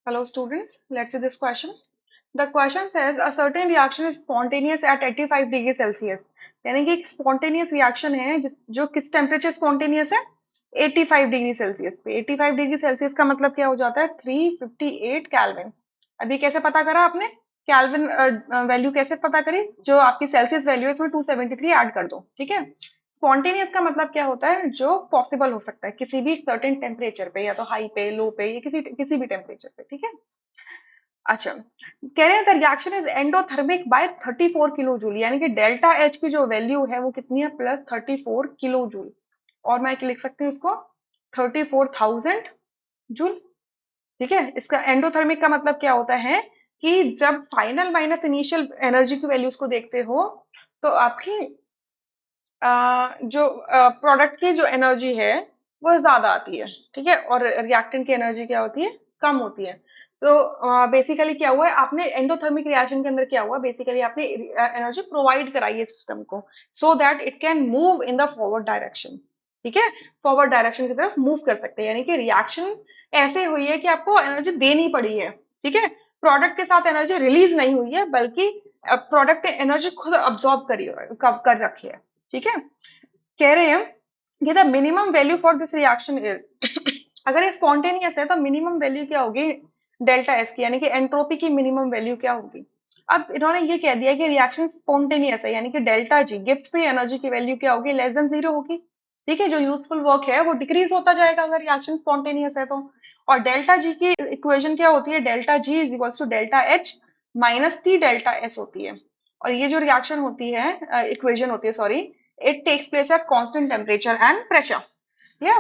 Hello students, let's see this question. The question says a certain reaction is spontaneous at 85 degree Celsius. यानी कि एक spontaneous reaction है जो किस temperature spontaneous है 85 डिग्री सेल्सियस पे। 85 डिग्री सेल्सियस का मतलब क्या हो जाता है 358 केल्विन। अभी कैसे पता करा आपने केल्विन वैल्यू कैसे पता करी, जो आपकी सेल्सियस वैल्यू है इसमें 273 ऐड कर दो। ठीक है, स्पॉन्टेनियस का मतलब क्या होता है जो पॉसिबल हो सकता है किसी भी सर्टेन टेम्परेचर पे, या तो हाई पे, लो पे, या किसी किसी भी टेम्परेचर पे। ठीक है, अच्छा, कह रहे हैं the reaction is endothermic by 34 kilo joule, यानी कि डेल्टा एच की जो वैल्यू है वो कितनी है प्लस 34 किलो जूल, और मैं लिख सकती हूँ इसको 34,000 जूल। ठीक है, इसका एंडोथर्मिक का मतलब क्या होता है कि जब फाइनल माइनस इनिशियल एनर्जी की वैल्यूज को देखते हो तो आपकी जो प्रोडक्ट की जो एनर्जी है वो ज्यादा आती है। ठीक है, और रिएक्टेंट की एनर्जी क्या होती है, कम होती है। तो बेसिकली क्या हुआ है, आपने एंडोथर्मिक रिएक्शन के अंदर क्या हुआ, बेसिकली आपने एनर्जी प्रोवाइड कराई है सिस्टम को, so that it can move in the forward direction. ठीक है, फॉरवर्ड डायरेक्शन की तरफ मूव कर सकते हैं, यानी कि रिएक्शन ऐसे हुई है कि आपको एनर्जी देनी पड़ी है। ठीक है, प्रोडक्ट के साथ एनर्जी रिलीज नहीं हुई है, बल्कि प्रोडक्ट ने एनर्जी खुद अब्सॉर्ब करी कर रखी है। ठीक है, कह रहे हैं कि the minimum value for this reaction is अगर ये स्पॉन्टेनियस है तो मिनिमम वैल्यू क्या होगी डेल्टा एस की, यानी कि एंट्रोपी की मिनिमम वैल्यू क्या होगी। अब इन्होंने ये कह दिया कि रिएक्शन स्पॉन्टेनियस है, यानी कि delta G Gibbs free energy की वैल्यू क्या होगी, लेस देन जीरो होगी। ठीक है, जो यूजफुल वर्क है वो डिक्रीज होता जाएगा अगर रिएक्शन स्पॉन्टेनियस है तो। और डेल्टा जी की इक्वेशन क्या होती है, delta G is equals to delta H minus T delta S होती है। और ये जो रिएक्शन होती है, इक्वेशन होती है sorry, it takes place at constant temperature and pressure. या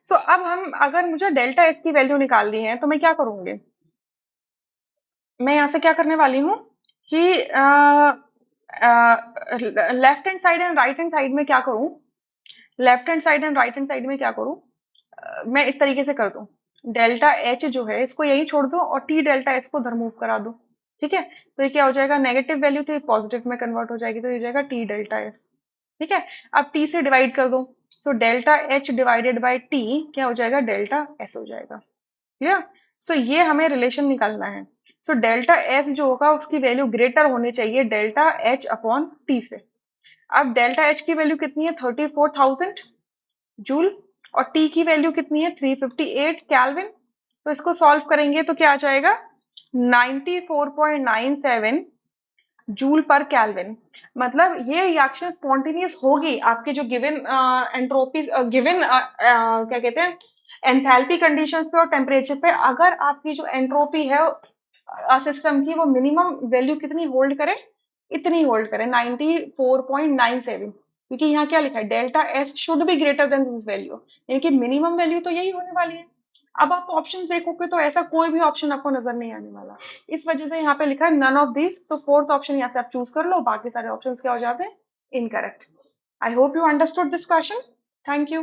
सो अब हम अगर मुझे डेल्टा एस की वैल्यू निकालनी है तो मैं क्या करूंगी, मैं यहाँ से क्या करने वाली हूँ कि left hand side and right hand side में क्या करूँ, left hand side and right hand side में क्या करूँ, मैं इस तरीके से कर दूं, डेल्टा एच जो है इसको यही छोड़ दो और टी डेल्टा एस को उधर मूव करा दो। ठीक है, तो ये क्या हो जाएगा, नेगेटिव वैल्यू थी पॉजिटिव में कन्वर्ट हो जाएगी, तो ये हो जाएगा टी डेल्टा एस। ठीक है, अब टी से डिवाइड कर दो, so delta H divided by T क्या हो जाएगा, डेल्टा एस हो जाएगा। क्लियर, सो ये हमें रिलेशन निकालना है। सो डेल्टा एस जो होगा उसकी वैल्यू ग्रेटर होनी चाहिए डेल्टा एच अपॉन टी से। अब डेल्टा एच की वैल्यू कितनी है 34,000 जूल, और टी की वैल्यू कितनी है 358 केल्विन। तो इसको सॉल्व करेंगे तो क्या आ जाएगा 94.97 जूल पर केल्विन। मतलब ये रिएक्शन स्पॉन्टेनियस होगी आपके जो गिवन एंट्रोपी गिवन क्या कहते हैं एंथैल्पी कंडीशंस पे और टेम्परेचर पे, अगर आपकी जो एंट्रोपी है सिस्टम की वो मिनिमम वैल्यू कितनी होल्ड करे, इतनी होल्ड करे 94.97, क्योंकि यहाँ क्या लिखा है delta S should be greater than this value, यानी कि मिनिमम वैल्यू तो यही होने वाली है। अब आप ऑप्शंस देखोगे तो ऐसा कोई भी ऑप्शन आपको नजर नहीं आने वाला, इस वजह से यहाँ पे लिखा है none of this, so fourth option यहाँ से आप चूज कर लो, बाकी सारे ऑप्शंस क्या हो जाते हैं incorrect. I hope you understood this question, thank you.